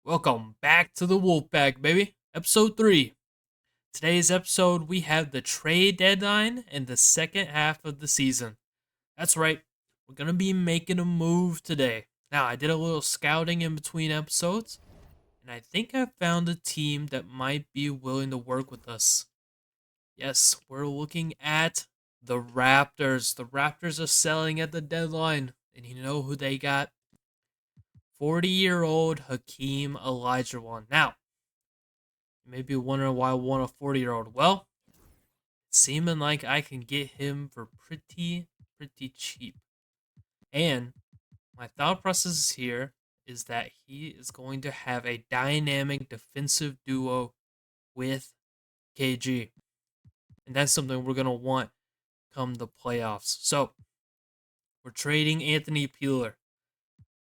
Welcome back to the Wolfpack, baby. Episode 3. Today's episode, we have the trade deadline and the second half of the season. That's right, we're going to be making a move today. Now, I did a little scouting in between episodes, and I think I found a team that might be willing to work with us. Yes, we're looking at the Raptors. The Raptors are selling at the deadline, and you know who they got? 40-year-old Hakeem Olajuwon. Now, you may be wondering why I want a 40-year-old. Well, it's seeming like I can get him for pretty cheap. And my thought process here is that he is going to have a dynamic defensive duo with KG. And that's something we're going to want come the playoffs. So, we're trading Anthony Peeler.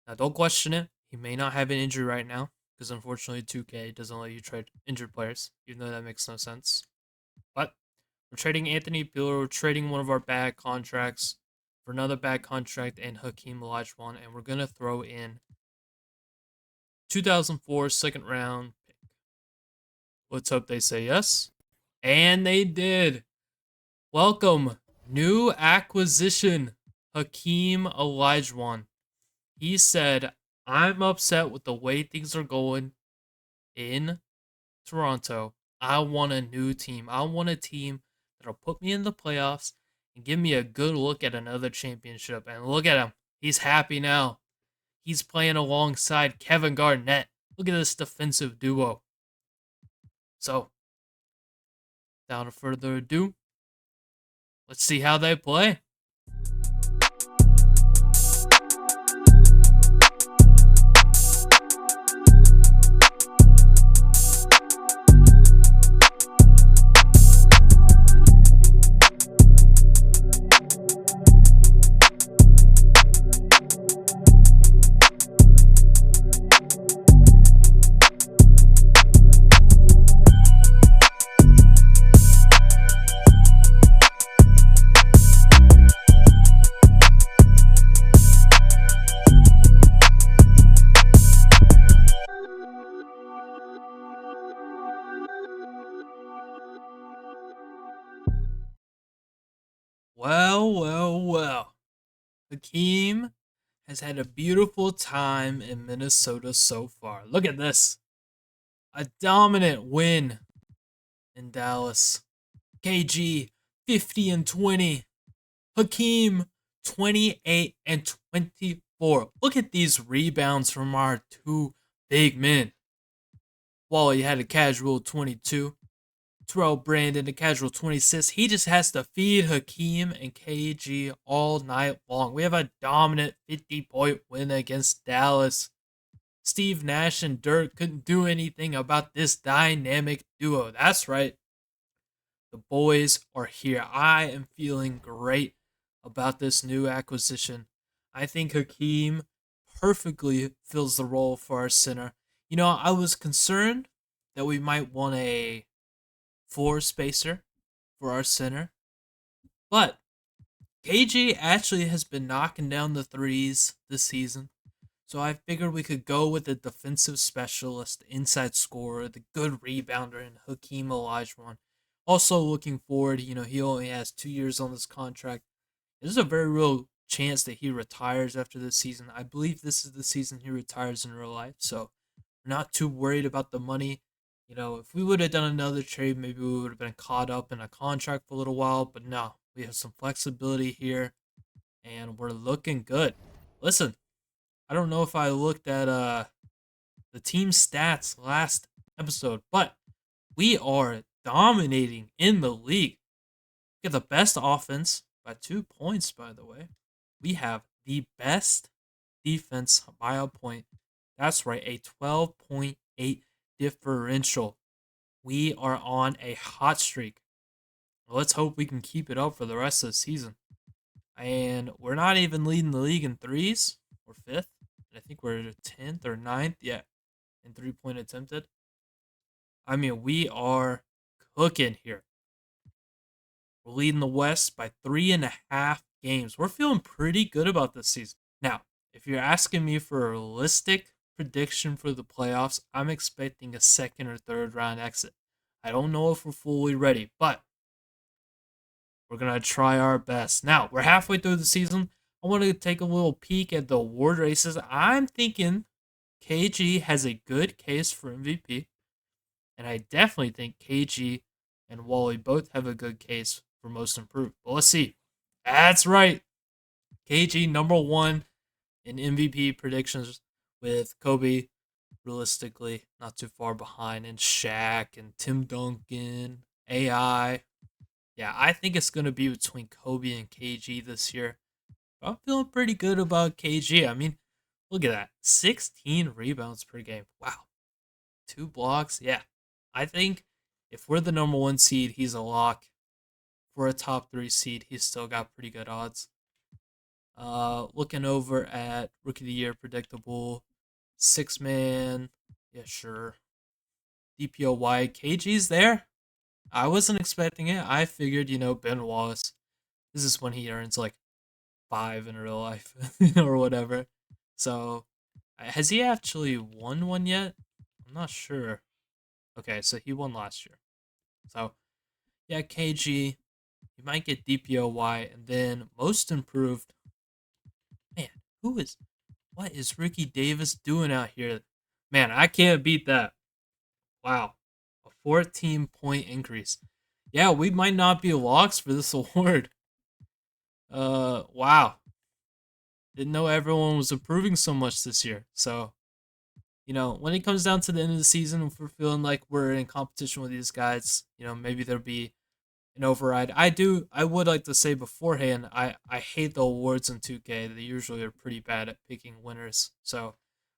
Now, don't question it. He may not have an injury right now because unfortunately 2K doesn't let you trade injured players, even though that makes no sense. But we're trading Anthony Peeler. We're trading one of our bad contracts for another bad contract and Hakeem Olajuwon, and we're going to throw in 2004 second round pick. Let's hope they say yes. And they did. Welcome, new acquisition, Hakeem Olajuwon. He said, I'm upset with the way things are going in Toronto. I want a new team. I want a team that'll put me in the playoffs and give me a good look at another championship. And look at him. He's happy now. He's playing alongside Kevin Garnett. Look at this defensive duo. So, without further ado, let's see how they play. Well. Hakeem has had a beautiful time in Minnesota so far. Look at this. A dominant win in Dallas. KG 50 and 20. Hakeem 28 and 24. Look at these rebounds from our two big men. Wally had a casual 22. Terrell Brandon, a casual 26. He just has to feed Hakeem and KG all night long. We have a dominant 50-point win against Dallas. Steve Nash and Dirk couldn't do anything about this dynamic duo. That's right. The boys are here. I am feeling great about this new acquisition. I think Hakeem perfectly fills the role for our center. You know, I was concerned that we might want a floor spacer for our center. But KG actually has been knocking down the threes this season. So I figured we could go with a defensive specialist, the inside scorer, the good rebounder in Hakeem Olajuwon. Also looking forward, he only has 2 years on this contract. There's a very real chance that he retires after this season. I believe this is the season he retires in real life. So we're not too worried about the money. If we would have done another trade, maybe we would have been caught up in a contract for a little while. But no, we have some flexibility here, and we're looking good. Listen, I don't know if I looked at the team stats last episode, but we are dominating in the league. We have the best offense by 2 points, by the way. We have the best defense by a point. That's right, a 12.8 differential. We are on a hot streak. Let's hope we can keep it up for the rest of the season. And we're not even leading the league in threes. We're fifth. And I think we're 10th or 9th. Yeah, in 3-point attempted. I mean, we are cooking here. We're leading the West by 3.5 games. We're feeling pretty good about this season. Now, if you're asking me for a realistic prediction for the playoffs, I'm expecting a second or third round exit. I don't know if we're fully ready, but we're going to try our best. Now, we're halfway through the season. I want to take a little peek at the award races. I'm thinking KG has a good case for MVP, and I definitely think KG and Wally both have a good case for most improved. But let's see. That's right. KG number one in MVP predictions with Kobe realistically not too far behind, and Shaq and Tim Duncan, AI. Yeah, I think it's going to be between Kobe and KG this year. I'm feeling pretty good about KG. I mean, look at that. 16 rebounds per game. Wow. 2 blocks. Yeah. I think if we're the number one seed, he's a lock. For a top 3 seed, he's still got pretty good odds. Looking over at Rookie of the Year predictable. 6-man. Yeah, sure. DPOY. KG's there. I wasn't expecting it. I figured, Ben Wallace. This is when he earns like 5 in real life or whatever. So, has he actually won one yet? I'm not sure. Okay, so he won last year. So, yeah, KG. You might get DPOY, and then most improved. Man, what is Ricky Davis doing out here? Man, I can't beat that. Wow. A 14-point increase. Yeah, we might not be locks for this award. Wow. Didn't know everyone was improving so much this year. So, when it comes down to the end of the season, if we're feeling like we're in competition with these guys, maybe there'll be an override. I would like to say beforehand, I hate the awards in 2K. They usually are pretty bad at picking winners. So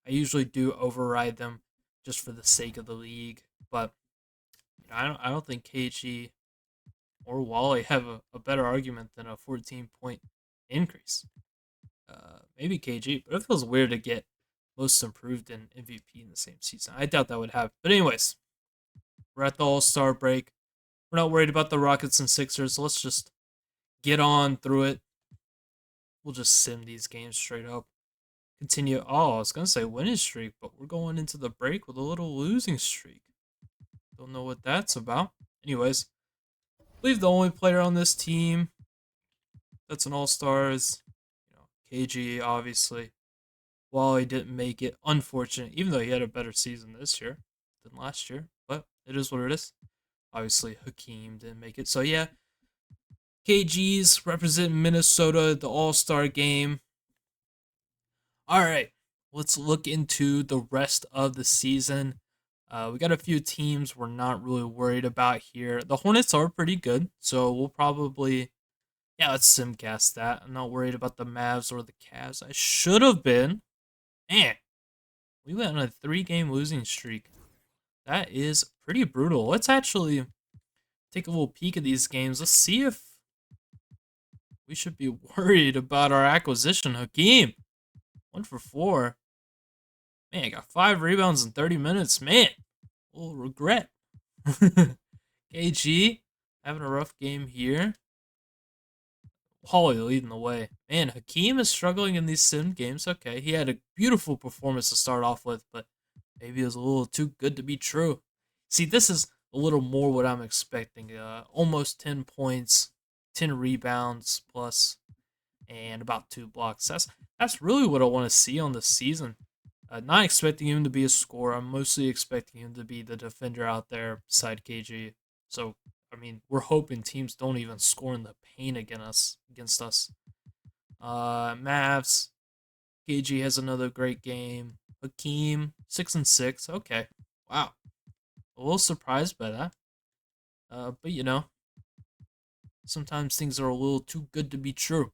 I usually do override them just for the sake of the league. But I don't think KG or Wally have a better argument than a 14-point increase. Maybe KG, but it feels weird to get most improved and MVP in the same season. I doubt that would happen. But anyways, we're at the All-Star break. We're not worried about the Rockets and Sixers. So let's just get on through it. We'll just sim these games straight up. Continue. Oh, I was going to say winning streak, but we're going into the break with a little losing streak. Don't know what that's about. Anyways, I believe the only player on this team that's an all-star is, KG, obviously. Wally didn't make it. Unfortunate, even though he had a better season this year than last year. But it is what it is. Obviously, Hakeem didn't make it. So, yeah. KG's represent Minnesota at the All-Star game. All right. Let's look into the rest of the season. We got a few teams we're not really worried about here. The Hornets are pretty good. So, we'll probably... Yeah, let's simcast that. I'm not worried about the Mavs or the Cavs. I should have been. Man, we went on a 3-game losing streak. That is pretty brutal. Let's actually take a little peek at these games. Let's see if we should be worried about our acquisition. Hakeem, 1 for 4. Man, I got 5 rebounds in 30 minutes. Man, a little regret. KG, having a rough game here. Wally leading the way. Man, Hakeem is struggling in these sim games. Okay, he had a beautiful performance to start off with, but maybe it was a little too good to be true. See, this is a little more what I'm expecting. Almost 10 points, 10 rebounds plus, and about 2 blocks. That's really what I want to see on the season. Not expecting him to be a scorer. I'm mostly expecting him to be the defender out there beside KG. So, I mean, we're hoping teams don't even score in the paint against us. Mavs. KG has another great game. Hakeem, 6 and 6. Okay. Wow. A little surprised by that. But sometimes things are a little too good to be true.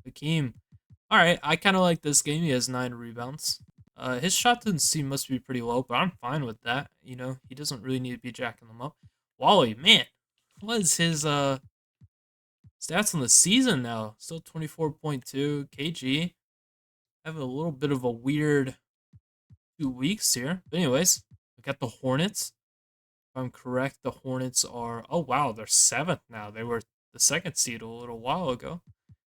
Hakeem. Alright, I kind of like this game. He has 9 rebounds. His shot density must be pretty low, but I'm fine with that. He doesn't really need to be jacking them up. Wally, man, what is his stats on the season now? Still 24.2. KG having a little bit of a weird 2 weeks here. But anyways, we got the Hornets. If I'm correct, the Hornets are... Oh, wow, they're 7th now. They were the 2nd seed a little while ago.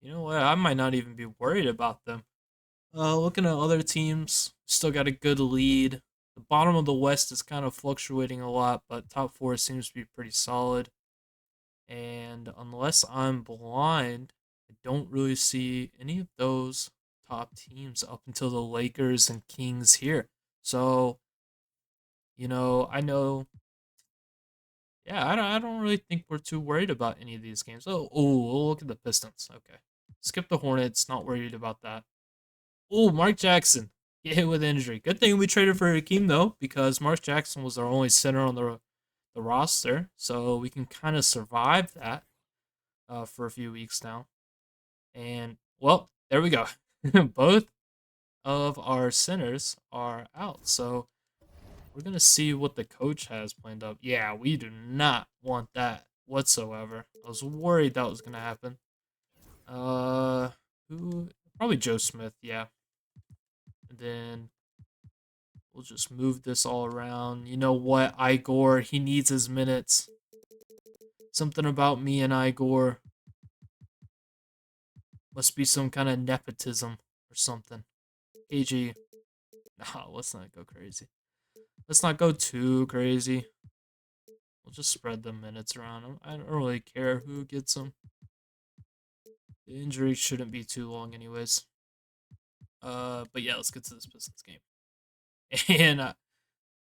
You know what? I might not even be worried about them. Looking at other teams, Still got a good lead. The bottom of the West is kind of fluctuating a lot, but top four seems to be pretty solid. And unless I'm blind, I don't really see any of those top teams up until the Lakers and Kings here. So, I know, yeah, I don't really think we're too worried about any of these games. Oh, look at the Pistons. Okay. Skip the Hornets, not worried about that. Oh, Mark Jackson get hit with injury. Good thing we traded for Hakeem though, because Mark Jackson was our only center on the roster, so we can kind of survive that for a few weeks now. And well, there we go. Both of our centers are out, so we're gonna see what the coach has planned up. Yeah, we do not want that whatsoever. I was worried that was gonna happen. Who? Probably Joe Smith. Yeah, and then we'll just move this all around. You know what, Igor? He needs his minutes. Something about me and Igor. Must be some kind of nepotism or something. KG. Nah, let's not go crazy. Let's not go too crazy. We'll just spread the minutes around. I don't really care who gets them. The injury shouldn't be too long, anyways. But yeah, let's get to this Pistons game. And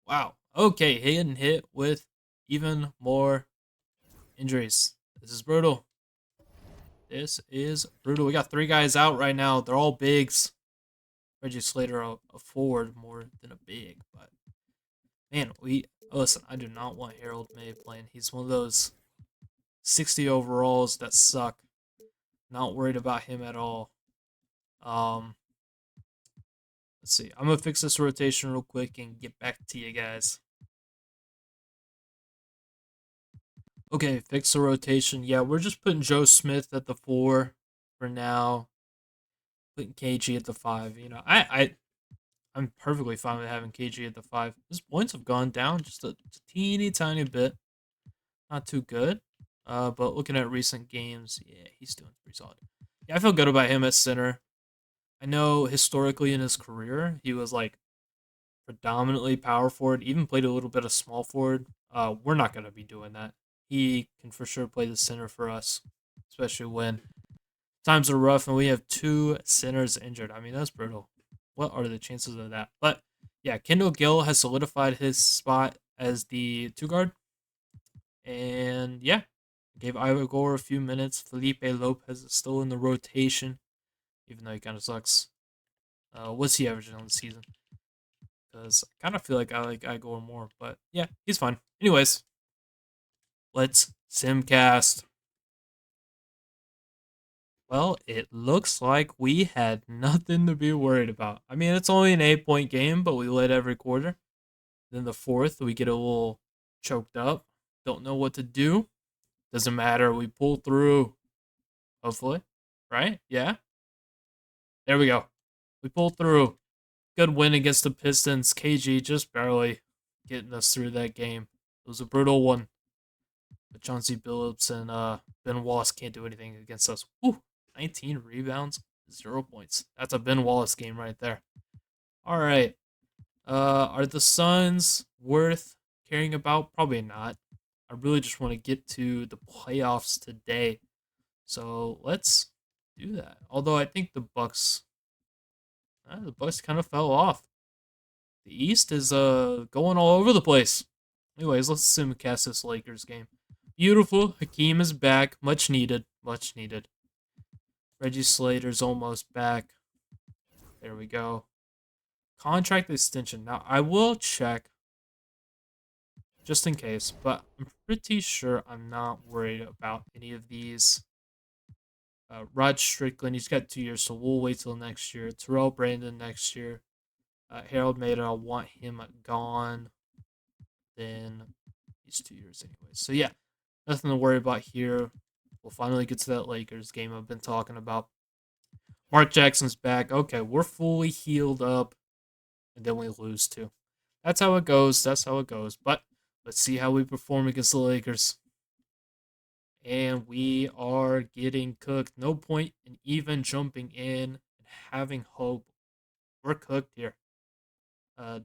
wow, okay, getting hit with even more injuries. This is brutal. This is brutal. We got 3 guys out right now. They're all bigs. Reggie Slater a forward more than a big, but man, listen. I do not want Harold May playing. He's one of those 60 overalls that suck. Not worried about him at all. Um, let's see. I'm gonna fix this rotation real quick and get back to you guys. Okay, fix the rotation. Yeah, we're just putting Joe Smith at the 4 for now. Putting KG at the 5. I'm perfectly fine with having KG at the 5. His points have gone down just a teeny tiny bit. Not too good. But looking at recent games, yeah, he's doing pretty solid. Yeah, I feel good about him at center. I know historically in his career, he was like predominantly power forward, even played a little bit of small forward. We're not going to be doing that. He can for sure play the center for us, especially when times are rough and we have 2 centers injured. I mean, that's brutal. What are the chances of that? But yeah, Kendall Gill has solidified his spot as the 2 guard. And yeah, gave Igor a few minutes. Felipe Lopez is still in the rotation, even though he kind of sucks. What's he averaging on the season? Because I kind of feel like I like Igor more, but yeah, he's fine. Anyways, let's simcast. Well, it looks like we had nothing to be worried about. I mean, it's only an 8-point game, but we led every quarter. Then the fourth, we get a little choked up. Don't know what to do. Doesn't matter. We pull through. Hopefully. Right? Yeah. There we go. We pulled through. Good win against the Pistons. KG just barely getting us through that game. It was a brutal one. But Chauncey Billups and Ben Wallace can't do anything against us. Whew. 19 rebounds, 0 points. That's a Ben Wallace game right there. All right. Are the Suns worth caring about? Probably not. I really just want to get to the playoffs today. So let's do that. Although I think the Bucks kind of fell off. The East is going all over the place. Anyways, let's simcast this Lakers game. Beautiful. Hakeem is back. Much needed. Much needed. Reggie Slater's almost back. There we go. Contract extension. Now I will check just in case, but I'm pretty sure I'm not worried about any of these. Rod Strickland, he's got 2 years, so we'll wait till next year. Terrell Brandon next year. Harold Maida, I want him gone. Then he's 2 years anyway. So yeah, nothing to worry about here. We'll finally get to that Lakers game I've been talking about. Mark Jackson's back. Okay, we're fully healed up, and then we lose too. That's how it goes. That's how it goes. But let's see how we perform against the Lakers. And we are getting cooked. No point in even jumping in and having hope. We're cooked here.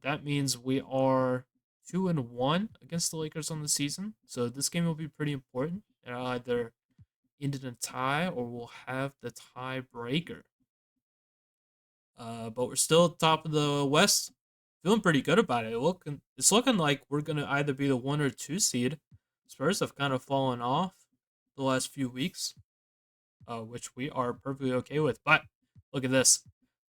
That means we are 2-1 against the Lakers on the season. So this game will be pretty important. It'll either end in a tie or we'll have the tiebreaker. But we're still top of the West. Feeling pretty good about it. It's looking like we're gonna either be the 1 or 2 seed. Spurs have kind of fallen off the last few weeks, which we are perfectly okay with. But look at this.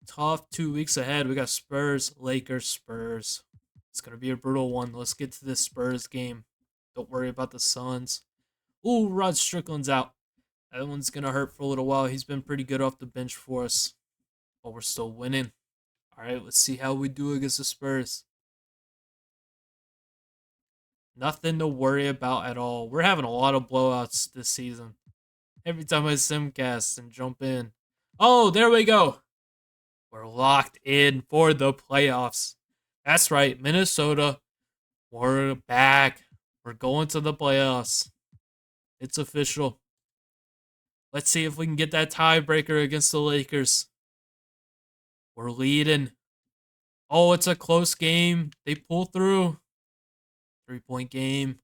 Tough 2 weeks ahead. We got Spurs, Lakers, Spurs. It's gonna be a brutal one. Let's get to this Spurs game. Don't worry about the Suns. Ooh, Rod Strickland's out. That one's gonna hurt for a little while. He's been pretty good off the bench for us, but we're still winning. All right, let's see how we do against the Spurs. Nothing to worry about at all. We're having a lot of blowouts this season. Every time I simcast and jump in. Oh, there we go. We're locked in for the playoffs. That's right, Minnesota. We're back. We're going to the playoffs. It's official. Let's see if we can get that tiebreaker against the Lakers. We're leading. Oh, it's a close game. They pull through. 3-point game.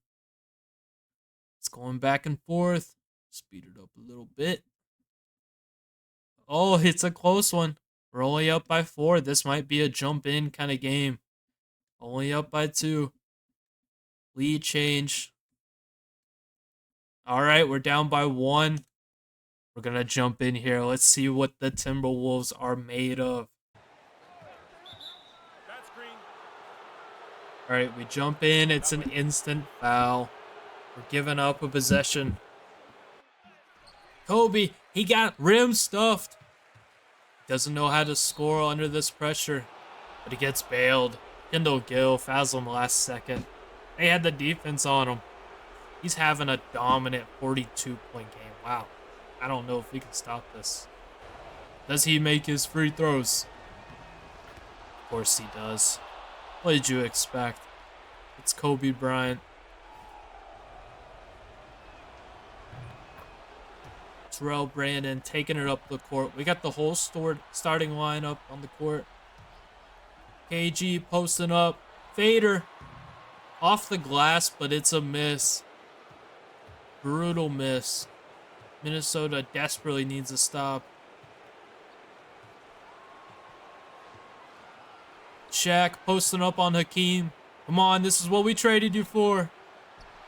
It's going back and forth. Speed it up a little bit. Oh, it's a close one. We're only up by 4. This might be a jump in kind of game. Only up by 2. Lead change. All right, we're down by 1. We're going to jump in here. Let's see what the Timberwolves are made of. All right, we jump in. It's an instant foul. We're giving up a possession. Kobe, he got rim stuffed. Doesn't know how to score under this pressure, but he gets bailed. Kendall Gill fouls him last second. They had the defense on him. He's having a dominant 42-point game. Wow. I don't know if we can stop this. Does he make his free throws? Of course he does. What did you expect? It's Kobe Bryant. Terrell Brandon taking it up the court. We got the whole starting lineup on the court. KG posting up. Fader. Off the glass, but it's a miss. Brutal miss. Minnesota desperately needs a stop. Shaq posting up on Hakeem. Come on, this is what we traded you for.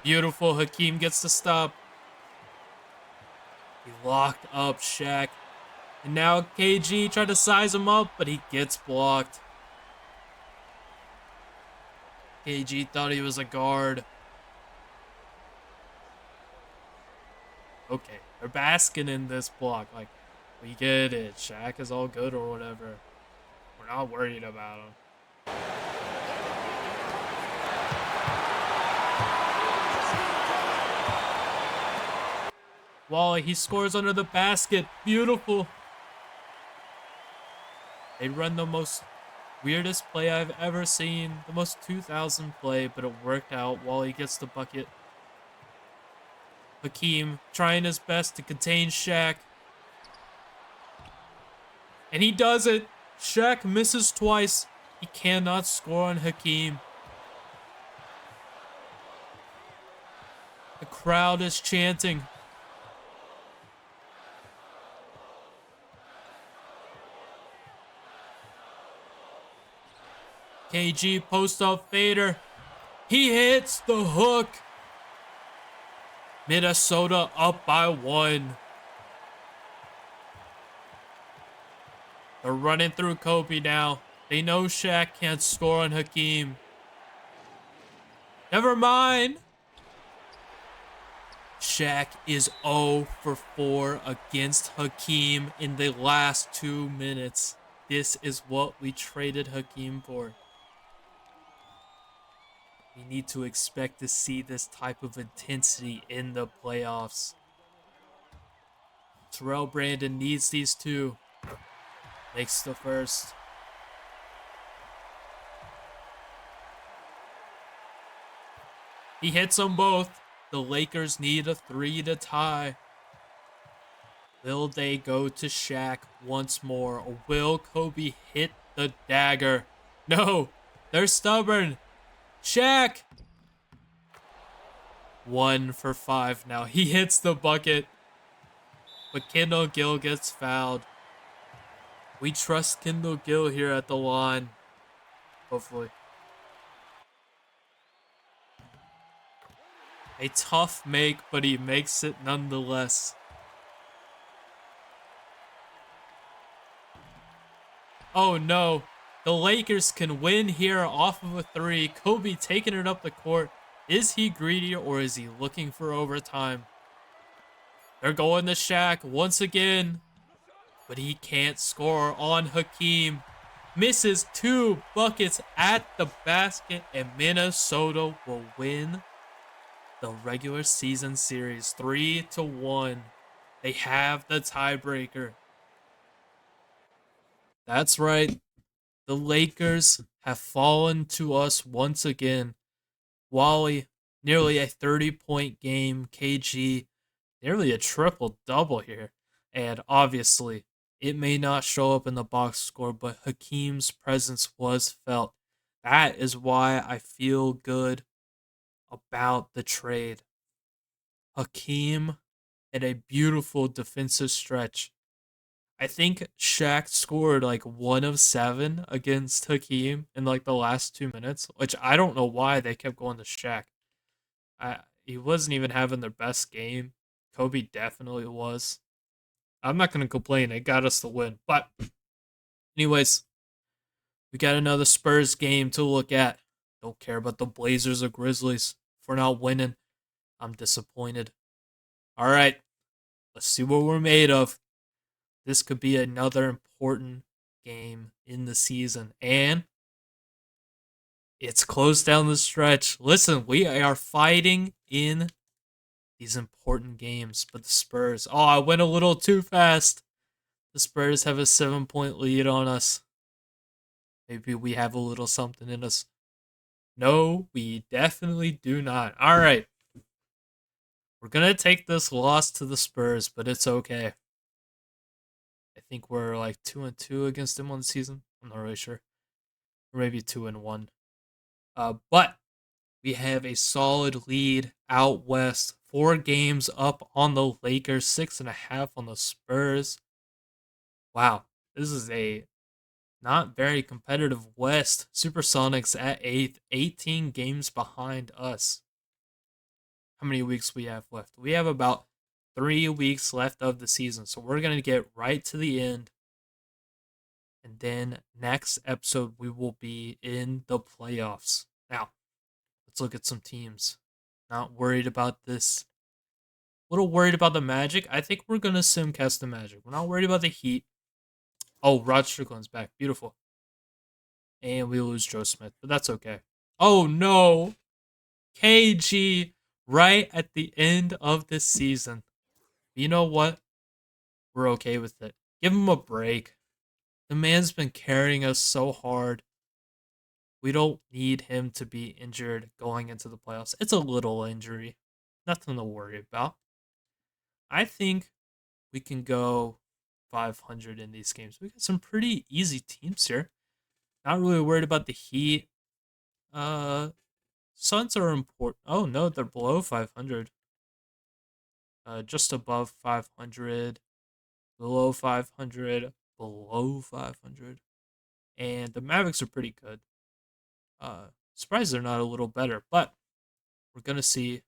Beautiful. Hakeem gets the stop. He locked up Shaq. And now KG tried to size him up, but he gets blocked. KG thought he was a guard. Okay, they're basking in this block. Like, we get it. Shaq is all good or whatever. We're not worried about him. Wally, he scores under the basket. Beautiful. They run the most weirdest play I've ever seen. The most 2000 play, but it worked out. Wally gets the bucket. Hakeem trying his best to contain Shaq. And he does it. Shaq misses twice. He cannot score on Hakeem. The crowd is chanting. KG post up Fader. He hits the hook. Minnesota up by 1. They're running through Kobe now. They know Shaq can't score on Hakeem. Never mind. Shaq is 0 for 4 against Hakeem in the last 2 minutes. This is what we traded Hakeem for. We need to expect to see this type of intensity in the playoffs. Terrell Brandon needs these 2. Makes the first. He hits them both. The Lakers need a 3 to tie. Will they go to Shaq once more? Or will Kobe hit the dagger? No. They're stubborn. Shaq. 1 for 5 now. He hits the bucket. But Kendall Gill gets fouled. We trust Kendall Gill here at the line. Hopefully. A tough make, but he makes it nonetheless. Oh no. The Lakers can win here off of a 3. Kobe taking it up the court. Is he greedy or is he looking for overtime? They're going to Shaq once again. But he can't score on Hakeem. Misses 2 buckets at the basket, and Minnesota will win the regular season series 3-1. They have the tiebreaker. That's right. The Lakers have fallen to us once again. Wally, nearly a 30-point game. KG, nearly a triple-double here. And obviously, it may not show up in the box score, but Hakeem's presence was felt. That is why I feel good about the trade. Hakeem and a beautiful defensive stretch. I think Shaq scored like 1 of 7 against Hakeem in like the last 2 minutes, which I don't know why they kept going to Shaq. He wasn't even having their best game. Kobe definitely was. I'm not going to complain. It got us the win. But, anyways, we got another Spurs game to look at. Don't care about the Blazers or Grizzlies. If we're not winning, I'm disappointed. All right, let's see what we're made of. This could be another important game in the season. And it's close down the stretch. Listen, we are fighting in these important games. But the Spurs, oh, I went a little too fast. The Spurs have a 7-point lead on us. Maybe we have a little something in us. No, we definitely do not. All right. We're going to take this loss to the Spurs, but it's okay. I think we're like 2-2 against them on the season. I'm not really sure. Or maybe 2-1. But we have a solid lead out west. 4 games up on the Lakers, 6.5 on the Spurs. Wow, this is a not very competitive West. Supersonics at 8th, 18 games behind us. How many weeks we have left? We have about 3 weeks left of the season, so we're going to get right to the end. And then next episode, we will be in the playoffs. Now, let's look at some teams. Not worried about this. A little worried about the Magic. I think we're going to simcast the Magic. We're not worried about the Heat. Oh, Rod Strickland's back. Beautiful. And we lose Joe Smith, but that's okay. Oh, no. KG right at the end of this season. You know what? We're okay with it. Give him a break. The man's been carrying us so hard. We don't need him to be injured going into the playoffs. It's a little injury. Nothing to worry about. I think we can go 500 in these games. We got some pretty easy teams here. Not really worried about the Heat. Suns are important. Oh no, they're below 500. Just above 500. Below 500. Below 500. And the Mavericks are pretty good. Surprised they're not a little better, but we're gonna see.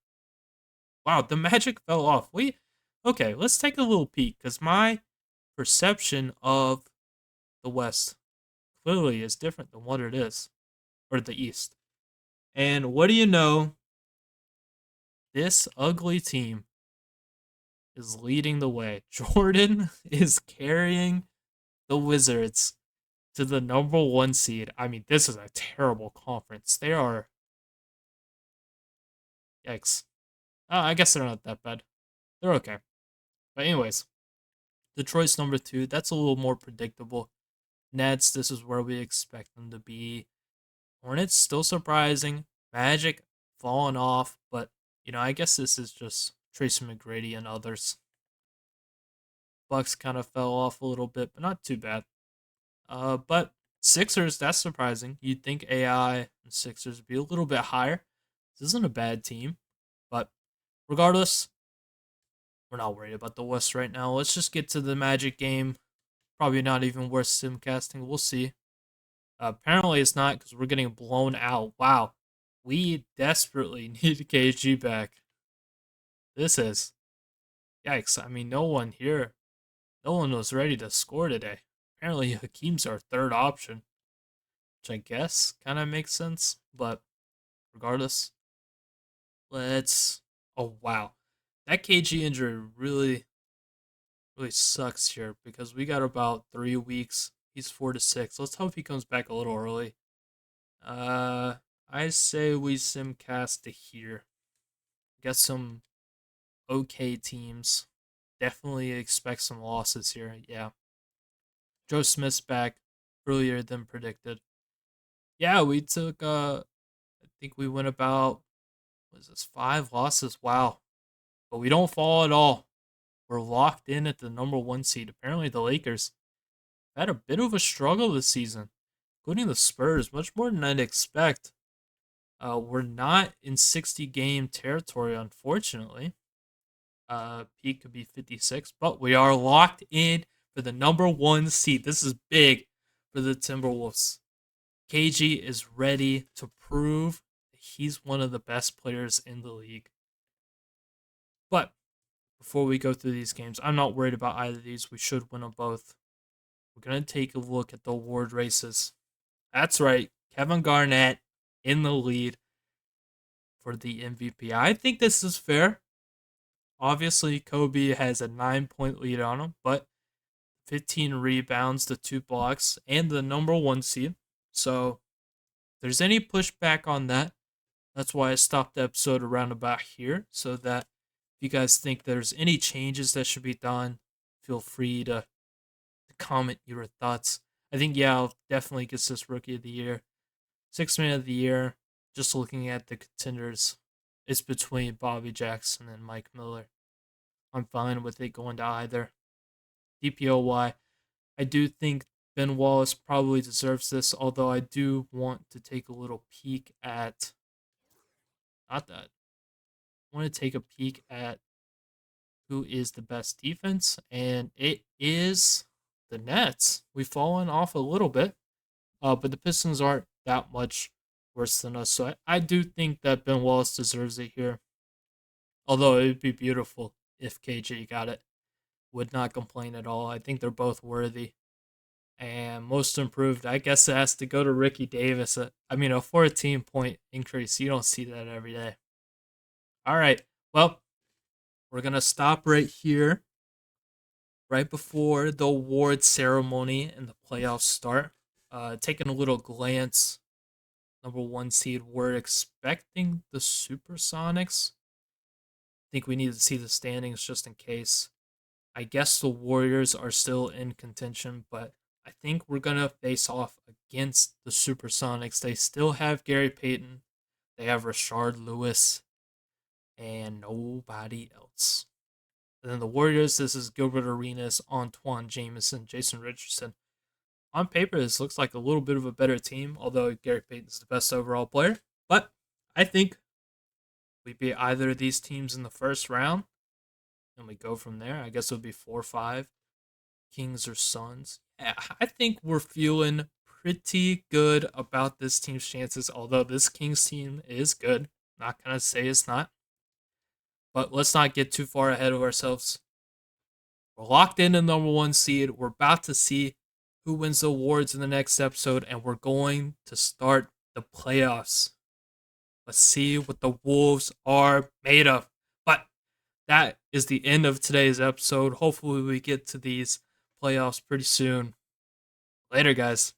Wow, the Magic fell off. Okay, let's take a little peek because my perception of the West clearly is different than what it is, or the East. And what do you know? This ugly team is leading the way. Jordan is carrying the Wizards to the number 1 seed. I mean, this is a terrible conference. They are. Yikes. I guess they're not that bad. They're okay. But, anyways, Detroit's number 2. That's a little more predictable. Nets, this is where we expect them to be. Hornets, still surprising. Magic, falling off. But, I guess this is just Tracy McGrady and others. Bucks kind of fell off a little bit, but not too bad. But Sixers, that's surprising. You'd think AI and Sixers would be a little bit higher. This isn't a bad team, but regardless, we're not worried about the West right now. Let's just get to the Magic game. Probably not even worth simcasting. We'll see. Apparently, it's not because we're getting blown out. Wow. We desperately need KG back. This is. Yikes. I mean, no one was ready to score today. Apparently, Hakeem's our third option, which I guess kind of makes sense. But regardless, let's. Oh, wow. That KG injury really sucks here because we got about 3 weeks. He's 4 to 6. Let's hope he comes back a little early. I say we simcast to here. Get some okay teams. Definitely expect some losses here. Yeah. Joe Smith's back earlier than predicted. Yeah, we took I think we went about what is this 5 losses. Wow. But we don't fall at all. We're locked in at the number 1 seed. Apparently the Lakers had a bit of a struggle this season, including the Spurs, much more than I'd expect. We're not in 60-game territory, unfortunately. Peak could be 56, but we are locked in for the number 1 seed. This is big for the Timberwolves. KG is ready to prove that he's one of the best players in the league. But before we go through these games, I'm not worried about either of these. We should win them both. We're going to take a look at the award races. That's right, Kevin Garnett in the lead for the MVP. I think this is fair. Obviously, Kobe has a 9-point lead on him, but 15 rebounds, the 2 blocks, and the number 1 seed. So, if there's any pushback on that, that's why I stopped the episode around about here, so that if you guys think there's any changes that should be done, feel free to comment your thoughts. I think Yao definitely gets this Rookie of the Year. Sixth Man of the Year, just looking at the contenders, it's between Bobby Jackson and Mike Miller. I'm fine with it going to either. DPOY, I do think Ben Wallace probably deserves this, although I do want to take a little peek at. Not that. I want to take a peek at who is the best defense, and it is the Nets. We've fallen off a little bit, but the Pistons aren't that much worse than us. So I do think that Ben Wallace deserves it here. Although it would be beautiful if KG got it. Would not complain at all. I think they're both worthy. And most improved, I guess it has to go to Ricky Davis. A 14-point increase. You don't see that every day. All right. Well, we're going to stop right here, right before the award ceremony and the playoffs start. Taking a little glance. Number 1 seed, we're expecting the Supersonics. I think we need to see the standings just in case. I guess the Warriors are still in contention, but I think we're going to face off against the Supersonics. They still have Gary Payton. They have Rashard Lewis. And nobody else. And then the Warriors, this is Gilbert Arenas, Antoine Jameson, Jason Richardson. On paper, this looks like a little bit of a better team, although Gary Payton's the best overall player. But I think we beat either of these teams in the first round, and we go from there. I guess it would be 4-5, Kings or Suns. Yeah, I think we're feeling pretty good about this team's chances, although this Kings team is good. Not going to say it's not. But let's not get too far ahead of ourselves. We're locked in the number 1 seed. We're about to see who wins the awards in the next episode, and we're going to start the playoffs. Let's see what the Wolves are made of. But that is the end of today's episode. Hopefully we get to these playoffs pretty soon. Later, guys.